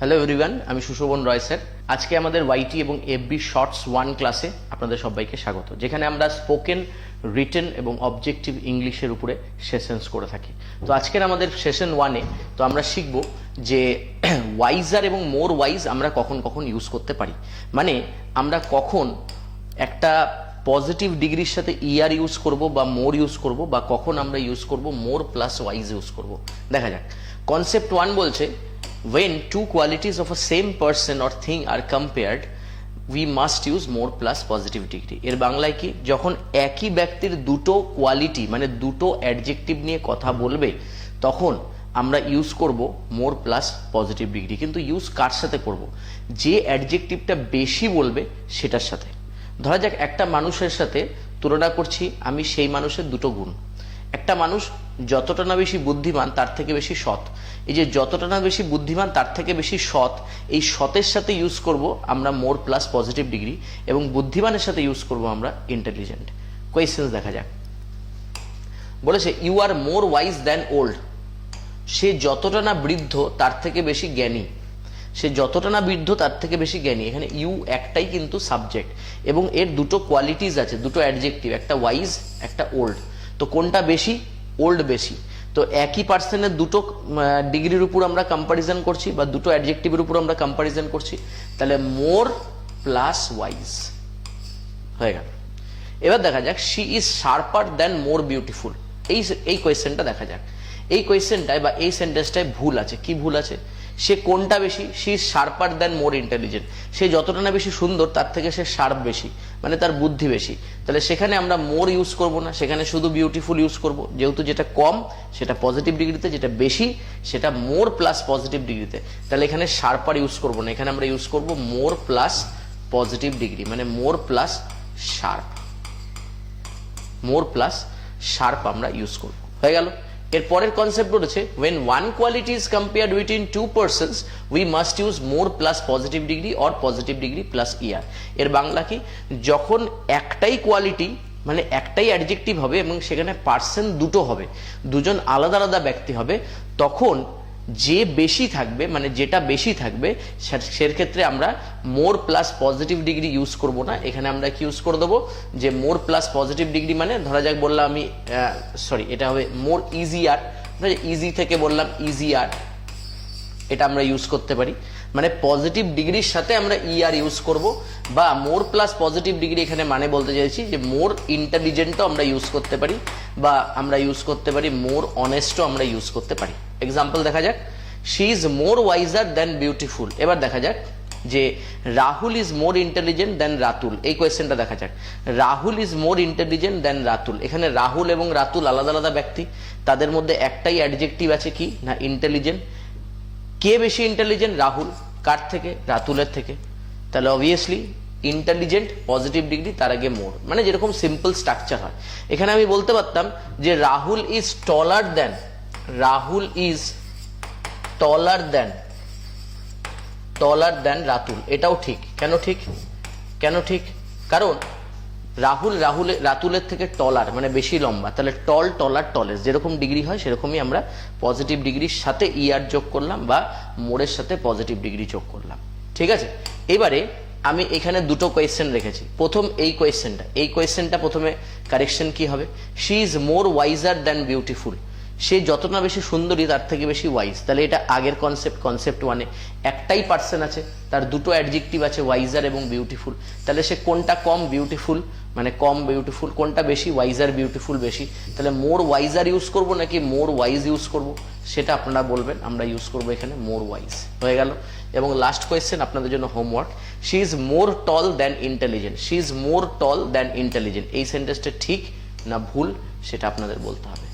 Hello everyone, আমি সুশোভন রয় sir. আজকে আমাদের ওয়াইটি এবং এফবি শর্টস 1 ক্লাসে আপনাদের সবাইকে স্বাগত, যেখানে আমরা স্পোকেন, রিটেন এবং অবজেক্টিভ ইংলিশের উপরে সেশনস করে থাকি। তো আজকের আমাদের সেশন 1-এ তো আমরা শিখব যে ওয়াইজার এবং মোর ওয়াইজ আমরা কখন কখন ইউজ করতে পারি। মানে আমরা কখন একটা পজিটিভ ডিগ্রির সাথে ইয়ার ইউজ করব বা মোর ইউজ করব, বা কখন আমরা ইউজ করব মোর প্লাস ওয়াইজ ইউজ করব। দেখা যাক। কনসেপ্ট 1 বলছে, when two qualities of a same person or thing are compared, we must use more plus positive degree. এর বাংলায় কি? যখন একই ব্যক্তির দুটো কোয়ালিটি মানে দুটো অ্যাডজেক্টিভ নিয়ে কথা বলবে, তখন আমরা ইউজ করব মোর প্লাস পজিটিভ ডিগ্রি। কিন্তু ইউজ কার সাথে করব? যে অ্যাডজেক্টিভটা বেশি বলবে সেটার সাথে। ধরা যাক একটা মানুষের সাথে তুলনা করছি আমি সেই মানুষের দুটো গুণ। একটা মানুষ যতটা না বেশি বুদ্ধিমান তার থেকে বেশি সৎ। এই যে যতটা না বেশি বুদ্ধিমান তার থেকে বেশি সৎ, এই সতের সাথে ইউজ করব আমরা মোর প্লাস পজিটিভ ডিগ্রি, এবং বুদ্ধিমানের সাথে ইউজ করব আমরা ইন্টেলিজেন্ট। কোয়েশ্চেন্স দেখা যাক। বলেছে you are more wise than old. সে যতটা না বৃদ্ধ তার থেকে বেশি জ্ঞানী। সে যতটা না বৃদ্ধ তার থেকে বেশি জ্ঞানী। এখানে ইউ একটাই কিন্তু সাবজেক্ট, এবং এর দুটো কোয়ালিটিস আছে, দুটো অ্যাডজেক্টিভ, একটা ওয়াইজ একটা ওল্ড। তো কোনটা বেশি? ওল্ড বেশি। তো একই পার্সনের দুটো ডিগ্রির উপর আমরা কম্পারিজন করছি, বা দুটো অ্যাডজেক্টিভের উপর আমরা কম্পারিজন করছি, তাহলে মোর প্লাস ওয়াইজ হয়ে গেল। এবার দেখা যাক, she is sharper than more beautiful. এই কোয়েশ্চেনটা দেখা যাক। এই কোয়েশ্চেনটায় বা এই সেন্টেন্সটায় ভুল আছে। কি ভুল আছে? সে কোনটা বেশি? She is sharper than more intelligent. সে যতটা না বেশি সুন্দর তার থেকে সে শার্প বেশি, মানে তার বুদ্ধি বেশি। তাহলে সেখানে আমরা মোর ইউজ করব না, সেখানে শুধু বিউটিফুল ইউজ করব। যেহেতু যেটা কম সেটা পজিটিভ ডিগ্রিতে, যেটা বেশি সেটা মোর প্লাস পজিটিভ ডিগ্রিতে। তাহলে এখানে শার্পার ইউজ করব না, এখানে আমরা ইউজ করব মোর প্লাস পজিটিভ ডিগ্রি, মানে মোর প্লাস শার্প। মোর প্লাস শার্প আমরা ইউজ করব। হয়ে গেল। এর পরের কনসেপ্ট বলেছে, when one quality is compared between two persons we must use more plus positive degree or positive degree plus er. এর বাংলা কি? যখন একটাই কোয়ালিটি মানে একটাই অ্যাডজেক্টিভ হবে এবং সেখানে পার্সন দুটো হবে, দুজন আলাদা আলাদা ব্যক্তি হবে, তখন যে বেশি থাকবে মানে যেটা বেশি থাকবে সেক্ষেত্রে আমরা মোর প্লাস পজিটিভ ডিগ্রি ইউজ করব না। এখানে আমরা কি ইউজ করে দেবো? যে মোর প্লাস পজিটিভ ডিগ্রি মানে ধরা যাক বললাম আমি এটা হবে মোর ইজিয়ার। ইজি থেকে বললাম ইজিয়ার, এটা আমরা ইউজ করতে পারি। মানে পজিটিভ ডিগ্রির সাথে আমরা ইয়ার ইউজ করব, বা মোর প্লাস পজিটিভ ডিগ্রি এখানে মানে বলতে চাইছি যে মোর ইন্টেলিজেন্টও আমরা ইউজ করতে পারি, বা আমরা ইউজ করতে পারি মোর অনেস্টও আমরা ইউজ করতে পারি। এক্সাম্পল দেখা যাক, she is more wiser than beautiful. এবার দেখা যাক যে Rahul is more intelligent than Ratul. এই কোয়েশ্চেনটা দেখা যাক। Rahul is more intelligent than Ratul. এখানে রাহুল এবং রাতুল আলাদা আলাদা ব্যক্তি, তাদের মধ্যে একটাই অ্যাডজেক্টিভ আছে কি না ইন্টেলিজেন্ট। কে বেশি ইন্টেলিজেন্ট? রাহুল। কার থেকে? রাতুলের থেকে। তাহলে অবভিয়াসলি ইন্টেলিজেন্ট পজিটিভ ডিগ্রি, তার আগে মোর, মানে যেরকম সিম্পল স্ট্রাকচার হয়। এখানে আমি বলতে পারতাম যে Rahul is taller than, Rahul is taller than Ratul. এটাও ঠিক। কেন ঠিক? কেন ঠিক? কারণ রাতুলের থেকে টলার মানে বেশি লম্বা। তাহলে টল, টলার, টলেস যেরকম ডিগ্রি হয় সেরকমই আমরা পজিটিভ ডিগ্রির সাথে ইয়ার যোগ করলাম, বা মোরের সাথে পজিটিভ ডিগ্রি যোগ করলাম। ঠিক আছে। এবারে আমি এখানে দুটো কোয়েশ্চেন রেখেছি। প্রথম এই কোয়েশ্চেনটা প্রথমে কারেকশন কি হবে? She is more wiser than beautiful. সে যত না বেশি সুন্দরী তার থেকে বেশি ওয়াইজ। তাহলে এটা আগের কনসেপ্ট 1-এ একটাই পার্সন আছে, তার দুটো অ্যাডজেক্টিভ আছে ওয়াইজার এবং বিউটিফুল। তাহলে সে কোনটা কম? বিউটিফুল, মানে কম বিউটিফুল। কোনটা বেশি? ওয়াইজার, বিউটিফুল বেশি। তাহলে মোর ওয়াইজার ইউজ করব নাকি মোর ওয়াইজ ইউজ করব সেটা আপনারা বলবেন। আমরা ইউজ করব এখানে মোর ওয়াইজ। হয়ে গেল। এবং লাস্ট কোয়েশ্চেন আপনাদের জন্য homework, she is more tall than intelligent. She is more tall than intelligent. এই সেন্টেন্সটা ঠিক না ভুল সেটা আপনাদের বলতে হবে।